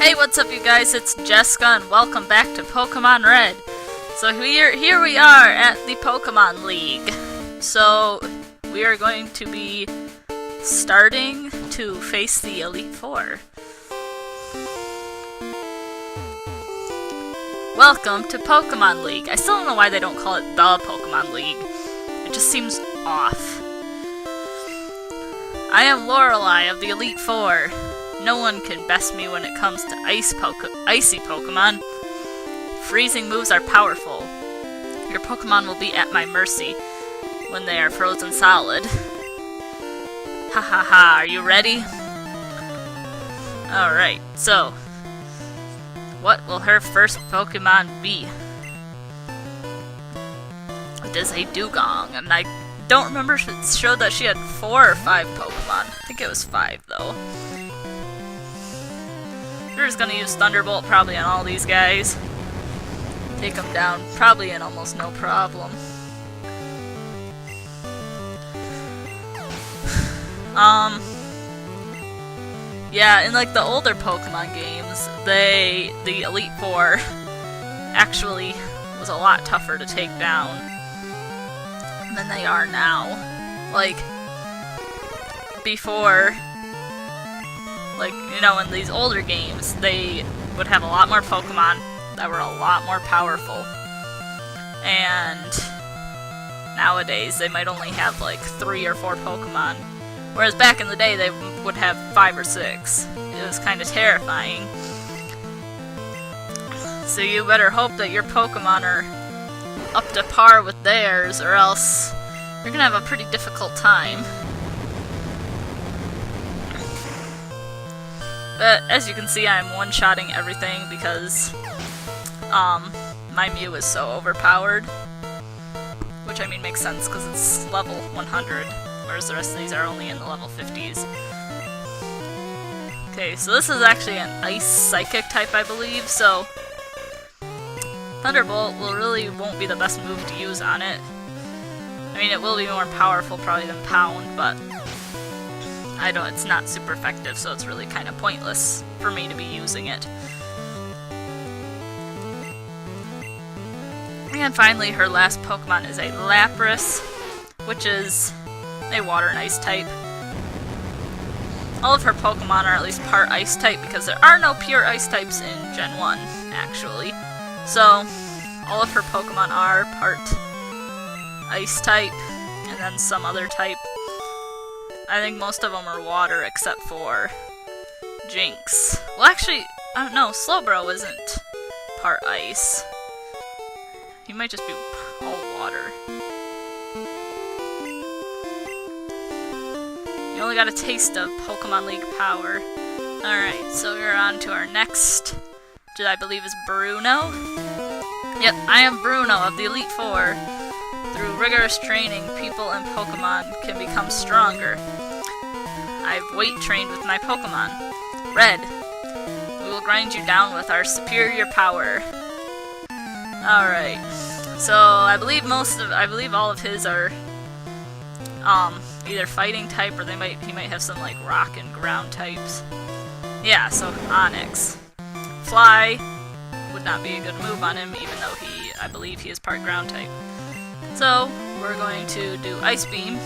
Hey, what's up you guys? It's Jessica and welcome back to Pokemon Red. So here we are at the Pokemon League. So we are going to be starting to face the Elite Four. Welcome to Pokemon League. I still don't know why they don't call it the Pokemon League. It just seems off. I am Lorelei of the Elite Four. No one can best me when it comes to icy Pokemon. Freezing moves are powerful. Your Pokemon will be at my mercy when they are frozen solid. Ha ha ha, are you ready? Alright, so what will her first Pokemon be? It is a Dugong, and I don't remember if it showed that she had 4 or 5 Pokemon. I think it was 5 though. We're just gonna use Thunderbolt probably on all these guys. Take them down probably in almost no problem. Yeah, in like the older Pokemon games, the Elite Four actually was a lot tougher to take down than they are now. Like, before, like, you know, in these older games, they would have a lot more Pokemon that were a lot more powerful. And nowadays, they might only have like 3 or 4 Pokemon. Whereas back in the day, they would have 5 or 6. It was kind of terrifying. So you better hope that your Pokemon are up to par with theirs, or else you're gonna have a pretty difficult time. But as you can see, I'm one-shotting everything because my Mew is so overpowered. Which, I mean, makes sense because it's level 100, whereas the rest of these are only in the level 50s. Okay, so this is actually an Ice Psychic type, I believe, so Thunderbolt won't be the best move to use on it. I mean, it will be more powerful probably than Pound, but it's not super effective, so it's really kind of pointless for me to be using it. And finally, her last Pokemon is a Lapras, which is a Water and Ice type. All of her Pokemon are at least part Ice type, because there are no pure Ice types in Gen 1, actually. So, all of her Pokemon are part Ice type, and then some other type. I think most of them are water, except for Jinx. Well, actually, I don't know, Slowbro isn't part ice. He might just be all water. You only got a taste of Pokemon League power. Alright, so we're on to our next, which I believe is Bruno. Yep, I am Bruno of the Elite Four. Through rigorous training, people and Pokemon can become stronger. I've weight trained with my Pokemon. Red, we will grind you down with our superior power. Alright, so I believe all of his are either fighting type, or he might have some like rock and ground types. Yeah, so Onix. Fly would not be a good move on him, even though I believe he is part ground type. So we're going to do Ice Beam,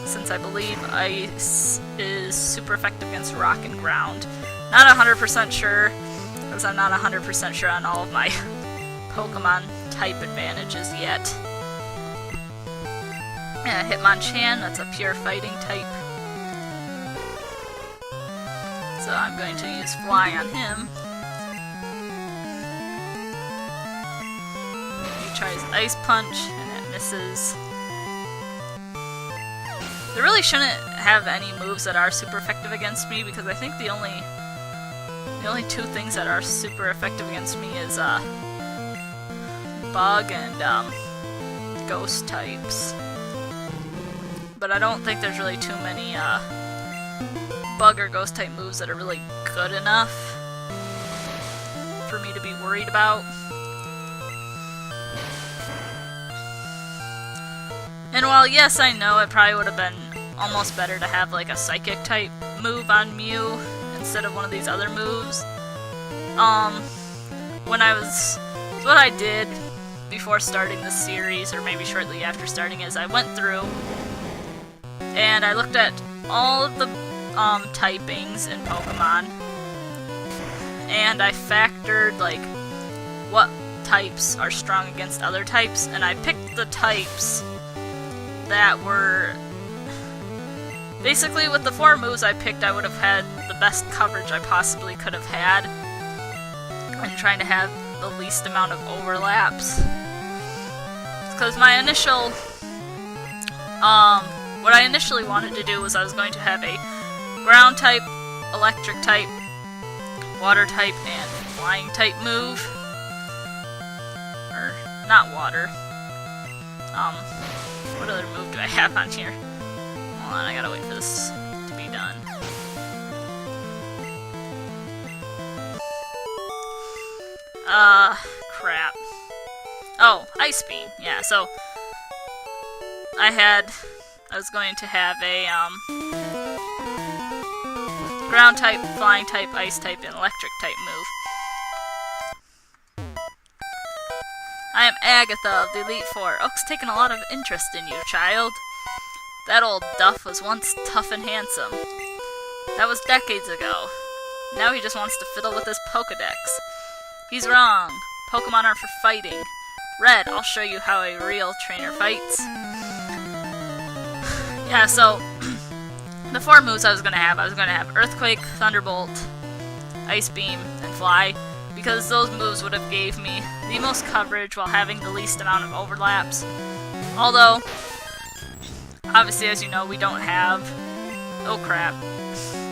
since I believe Ice is super effective against rock and ground. Not 100% sure, because I'm not 100% sure on all of my Pokemon type advantages yet. Yeah, Hitmonchan, that's a pure fighting type. So I'm going to use Fly on him. He tries Ice Punch, and it misses. They really shouldn't have any moves that are super effective against me, because I think the only 2 things that are super effective against me is Bug and Ghost types. But I don't think there's really too many Bug or Ghost type moves that are really good enough for me to be worried about. And while yes, I know it probably would have been almost better to have like a Psychic type move on Mew instead of one of these other moves. What I did before starting this series, or maybe shortly after starting, is I went through and I looked at all of the typings in Pokemon, and I factored like what types are strong against other types, and I picked the types that were basically, with the 4 moves I picked, I would have had the best coverage I possibly could have had, and trying to have the least amount of overlaps. Because my initial, what I initially wanted to do was I was going to have a ground type, electric type, water type, and flying type move. Or, not water. What other move do I have on here? Hold on, I gotta wait for this to be done. Crap. Oh, Ice Beam. Yeah, so I was going to have a, ground type, flying type, ice type, and electric type move. I am Agatha of the Elite Four. Oak's taken a lot of interest in you, child. That old duff was once tough and handsome. That was decades ago. Now he just wants to fiddle with his Pokedex. He's wrong. Pokemon aren't for fighting. Red, I'll show you how a real trainer fights. Yeah, so the 4 moves I was gonna have Earthquake, Thunderbolt, Ice Beam, and Fly, because those moves would have gave me the most coverage while having the least amount of overlaps. Although, obviously, as you know, we don't have... Oh crap.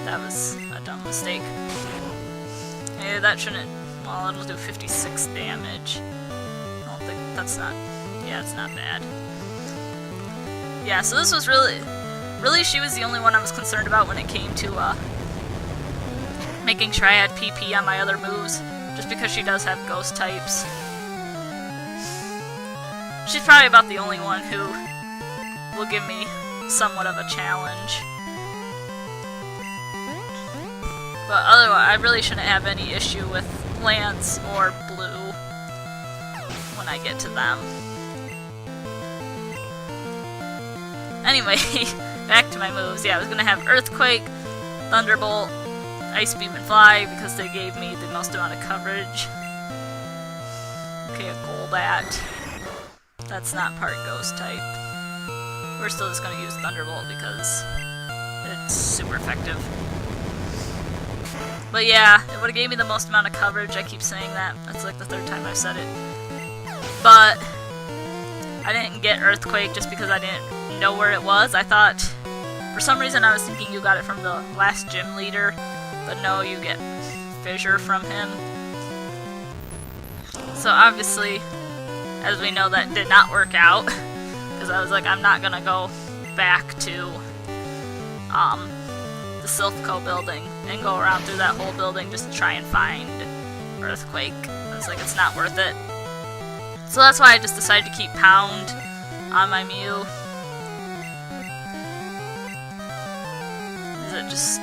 That was a dumb mistake. Yeah, that shouldn't... Well, it'll do 56 damage. I don't think... That's not... Yeah, it's not bad. Yeah, so this was really... Really, she was the only one I was concerned about when it came to, making sure I had PP on my other moves, just because she does have ghost types. She's probably about the only one who will give me somewhat of a challenge. But otherwise, I really shouldn't have any issue with Lance or Blue when I get to them. Anyway, back to my moves. Yeah, I was gonna have Earthquake, Thunderbolt, Ice Beam, and Fly because they gave me the most amount of coverage. Okay, a Golbat. That's not part Ghost type. We're still just gonna use Thunderbolt because it's super effective. But yeah, it would have gave me the most amount of coverage. I keep saying that. That's like the 3rd time I've said it. But I didn't get Earthquake just because I didn't know where it was. I thought, for some reason I was thinking you got it from the last gym leader, but no, you get Fissure from him. So obviously, as we know, that did not work out, because I was like, I'm not gonna go back to the Silphco building and go around through that whole building just to try and find Earthquake. I was like, it's not worth it. So that's why I just decided to keep Pound on my Mew. It just...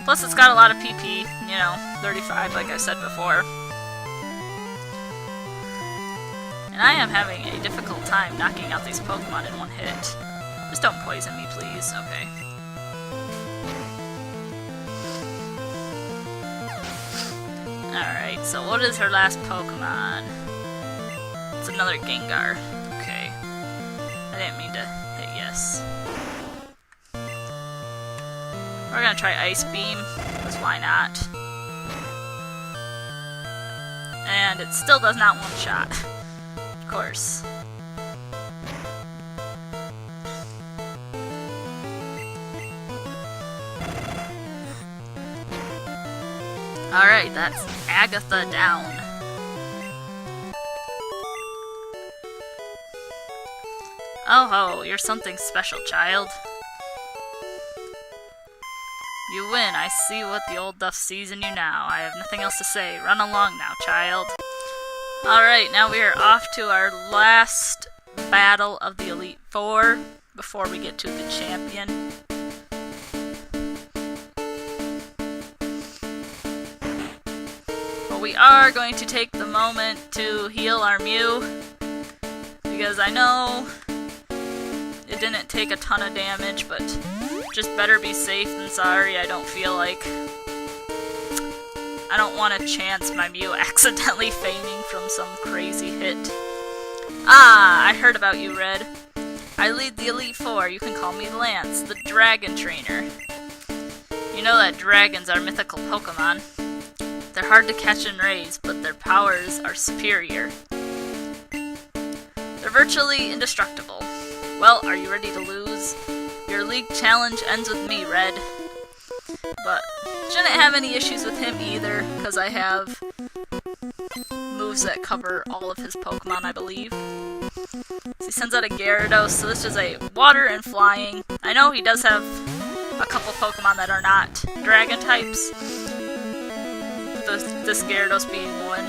Plus it's got a lot of PP, you know, 35 like I said before. And I am having a difficult time knocking out these Pokemon in one hit. Just don't poison me, please. Okay. Alright, so what is her last Pokemon? It's another Gengar. Okay. I didn't mean to hit yes. We're gonna try Ice Beam, because why not? And it still does not one-shot. Of course. Alright, that's Agatha down. Oh ho, you're something special, child. You win. I see what the old duff sees in you now. I have nothing else to say. Run along now, child. Alright, now we are off to our last battle of the Elite Four before we get to the champion. we are going to take the moment to heal our Mew, because I know it didn't take a ton of damage, but just better be safe than sorry. I don't want to chance my Mew accidentally feigning from some crazy hit. Ah, I heard about you, Red. I lead the Elite Four. You can call me Lance, the Dragon Trainer. You know that dragons are mythical Pokemon. They're hard to catch and raise, but their powers are superior. They're virtually indestructible. Well, are you ready to lose? Your league challenge ends with me, Red. But shouldn't have any issues with him either, because I have moves that cover all of his Pokemon, I believe. So he sends out a Gyarados, so this is a water and flying. I know he does have a couple Pokemon that are not dragon types, this Gyarados being one.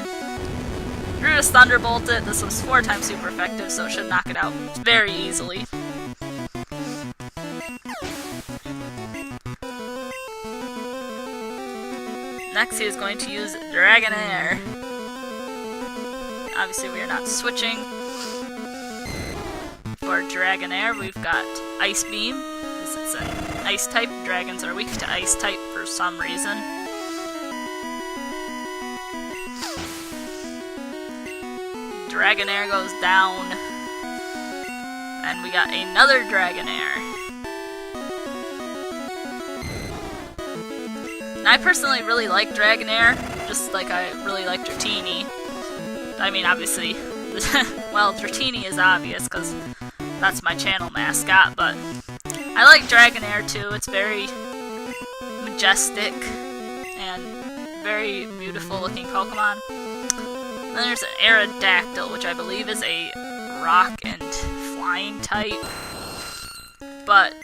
Drew just Thunderbolt it. This was 4 times super effective, so it should knock it out very easily. Next, he is going to use Dragonair. Obviously, we are not switching. For Dragonair, we've got Ice Beam, because it's an Ice type. Dragons are weak to Ice type for some reason. Dragonair goes down. And we got another Dragonair. I personally really like Dragonair, just like I really like Dratini. I mean, obviously, well, Dratini is obvious, because that's my channel mascot, but I like Dragonair too. It's very majestic and very beautiful looking Pokemon. Then there's an Aerodactyl, which I believe is a rock and flying type, but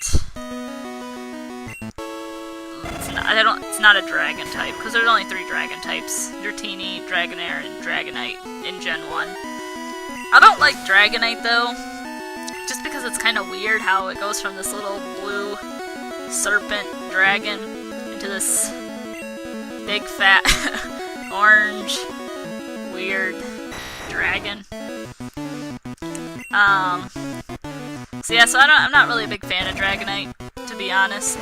it's not a dragon type, because there's only 3 dragon types. Dratini, Dragonair, and Dragonite in Gen 1. I don't like Dragonite though, just because it's kind of weird how it goes from this little blue serpent dragon into this big fat orange weird dragon. So yeah, so I'm not really a big fan of Dragonite, to be honest.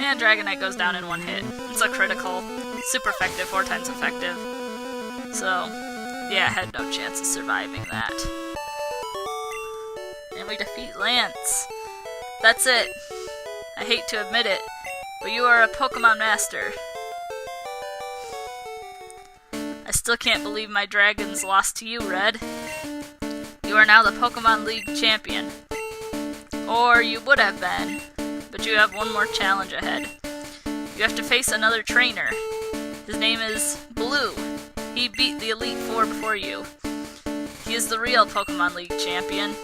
And Dragonite goes down in 1 hit. It's a critical. Super effective, 4 times effective. So, yeah, I had no chance of surviving that. And we defeat Lance. That's it. I hate to admit it, but you are a Pokemon Master. I still can't believe my dragons lost to you, Red. You are now the Pokemon League champion. Or you would have been. But you have one more challenge ahead. You have to face another trainer. His name is Blue. He beat the Elite Four before you. He is the real Pokemon League champion.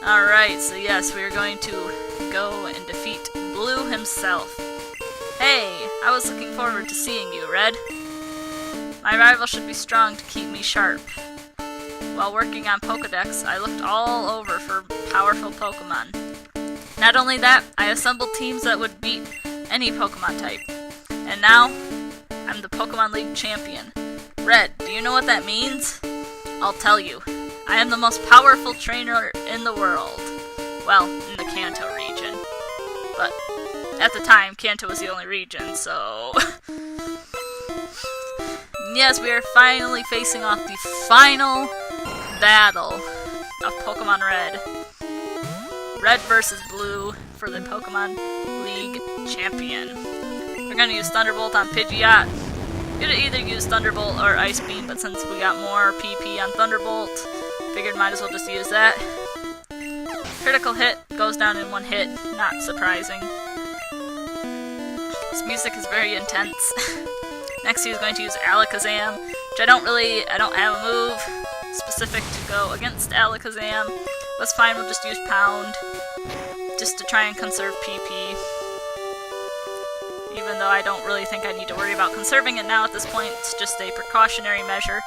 Alright, so yes, we are going to go and defeat Blue himself. Hey, I was looking forward to seeing you, Red. My rival should be strong to keep me sharp. While working on Pokedex, I looked all over for powerful Pokemon. Not only that, I assembled teams that would beat any Pokemon type. And now, I'm the Pokemon League champion. Red, do you know what that means? I'll tell you. I am the most powerful trainer in the world. Well, in the Kanto region. But, at the time, Kanto was the only region, so... Yes, we are finally facing off the final battle of Pokemon Red. Red versus Blue for the Pokemon League champion. We're gonna use Thunderbolt on Pidgeot. Could either use Thunderbolt or Ice Beam, but since we got more PP on Thunderbolt, figured might as well just use that. Critical hit, goes down in 1 hit, not surprising. This music is very intense. Next he's going to use Alakazam, which I don't have a move specific to go against Alakazam. That's fine, we'll just use Pound, just to try and conserve PP. Even though I don't really think I need to worry about conserving it now at this point, it's just a precautionary measure,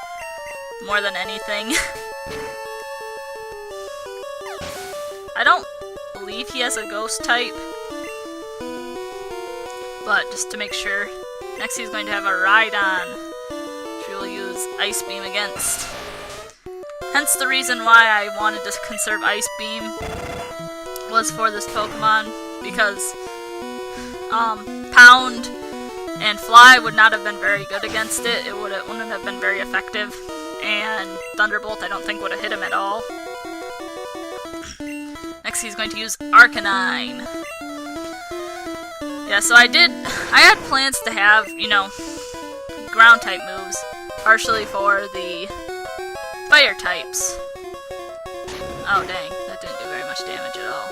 more than anything. I don't believe he has a Ghost type, but just to make sure, Next he's going to have a Rhydon, which we will use Ice Beam against. Hence the reason why I wanted to conserve Ice Beam was for this Pokemon, because Pound and Fly would not have been very good against it. It wouldn't have been very effective, and Thunderbolt I don't think would have hit him at all. Next he's going to use Arcanine. Yeah, so I had plans to have, you know, ground type moves, partially for the fire types. Oh dang, that didn't do very much damage at all.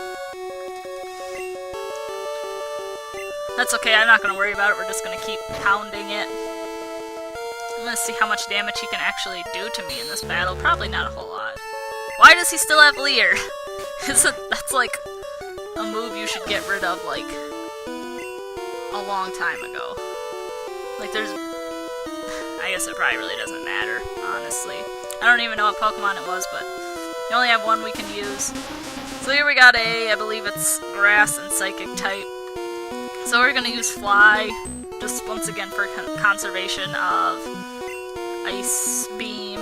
That's okay, I'm not going to worry about it, we're just going to keep pounding it. I'm going to see how much damage he can actually do to me in this battle. Probably not a whole lot. Why does he still have Leer? That's like a move you should get rid of, like, a long time ago. Like, I guess it probably really doesn't matter, honestly. I don't even know what Pokemon it was, but we only have one we can use. So here we got I believe it's Grass and Psychic type. So we're gonna use Fly, just once again for conservation of Ice Beam.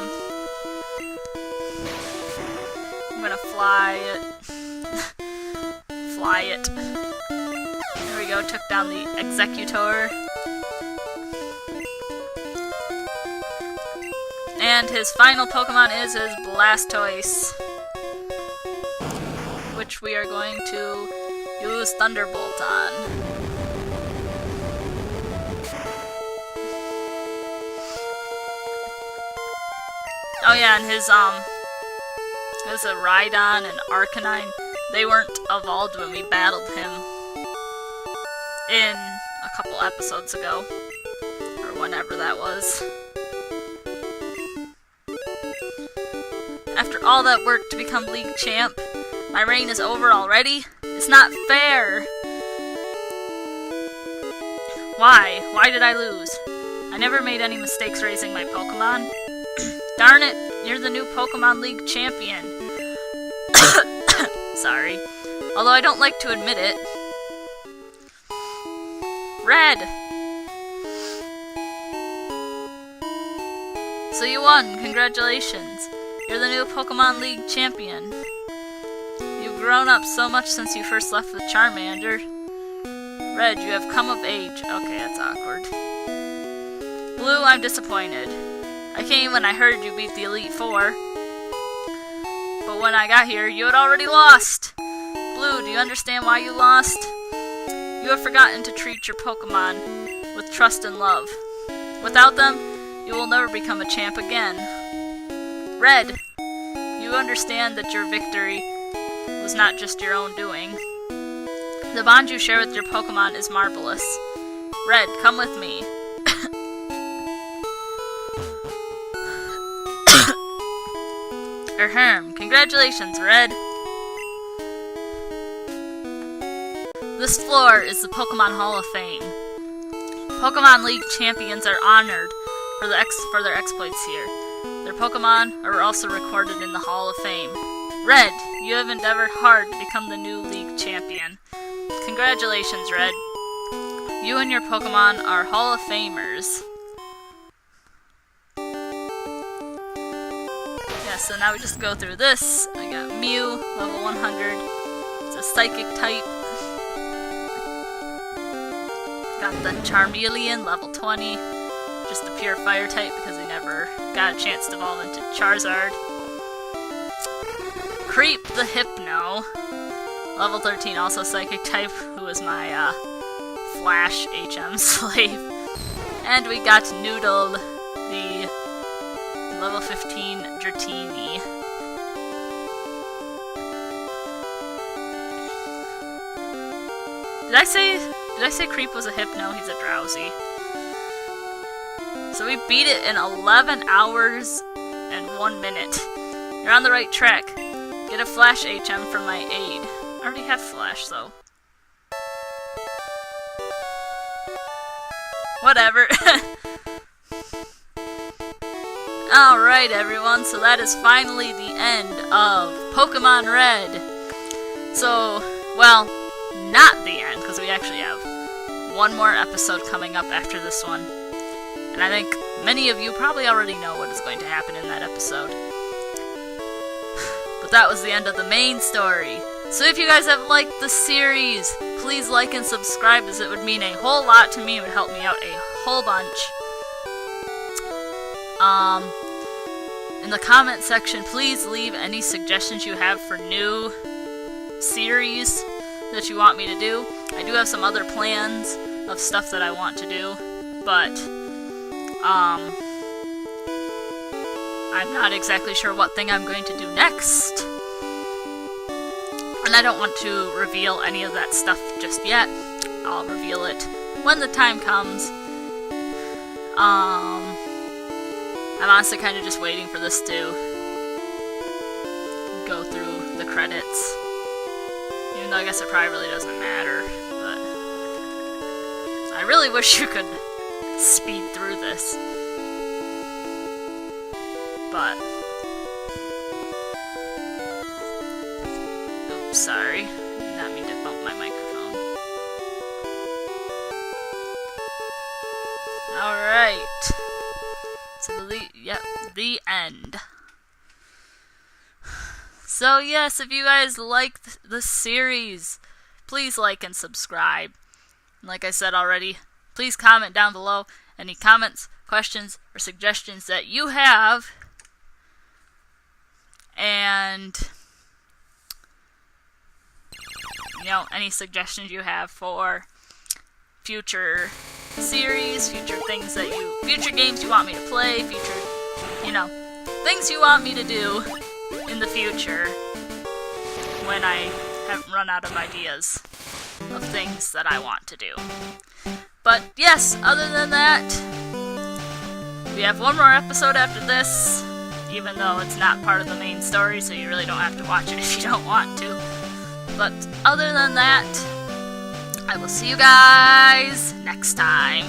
I'm gonna fly it. Fly it. There we go, took down the Executor. And his final Pokemon is his Blastoise, which we are going to use Thunderbolt on. Oh yeah, and his a Rhydon and Arcanine. They weren't evolved when we battled him in a couple episodes ago, or whenever that was. After all that work to become League Champ, my reign is over already? It's not fair! Why? Why did I lose? I never made any mistakes raising my Pokemon. Darn it, you're the new Pokemon League champion. Sorry. Although I don't like to admit it. Red! So you won, congratulations. You're the new Pokemon League champion. You've grown up so much since you first left with Charmander. Red, you have come of age. Okay, that's awkward. Blue, I'm disappointed. I came when I heard you beat the Elite Four. But when I got here, you had already lost. Blue, do you understand why you lost? You have forgotten to treat your Pokemon with trust and love. Without them, you will never become a champ again. Red, you understand that your victory was not just your own doing. The bond you share with your Pokemon is marvelous. Red, come with me. Ahem, congratulations, Red. This floor is the Pokemon Hall of Fame. Pokemon League champions are honored for their exploits here. Their Pokemon are also recorded in the Hall of Fame. Red, you have endeavored hard to become the new League champion. Congratulations, Red. You and your Pokemon are Hall of Famers. Yeah, so now we just go through this. I got Mew, level 100. It's a Psychic type. Got the Charmeleon, level 20. Just a pure Fire type because he never got a chance to evolve into Charizard. Creep the Hypno, level 13, also Psychic type, who is my Flash HM slave. And we got Noodle, the level 15 Dratini. Did I say Creep was a Hypno? He's a Drowsy. So we beat it in 11 hours and 1 minute. You're on the right track. Get a Flash HM for my aid. I already have Flash, though. Whatever. Alright, everyone, so that is finally the end of Pokemon Red. So, well, not the end, because we actually have one more episode coming up after this one. And I think many of you probably already know what is going to happen in that episode. But that was the end of the main story. So if you guys have liked the series, please like and subscribe, as it would mean a whole lot to me. It would help me out a whole bunch. In the comment section, please leave any suggestions you have for new series that you want me to do. I do have some other plans of stuff that I want to do, but I'm not exactly sure what thing I'm going to do next. And I don't want to reveal any of that stuff just yet. I'll reveal it when the time comes. I'm honestly kind of just waiting for this to go through the credits. Even though I guess it probably really doesn't matter. But I really wish you could speed through this. But oops, sorry. Did not mean to bump my microphone. Alright. So the end. So yes, if you guys like the series, please like and subscribe. And like I said already, please comment down below any comments, questions, or suggestions that you have. And any suggestions you have for future series, future games you want me to play, things you want me to do in the future when I haven't run out of ideas of things that I want to do. But yes, other than that, we have one more episode after this, even though it's not part of the main story, so you really don't have to watch it if you don't want to. But other than that, I will see you guys next time.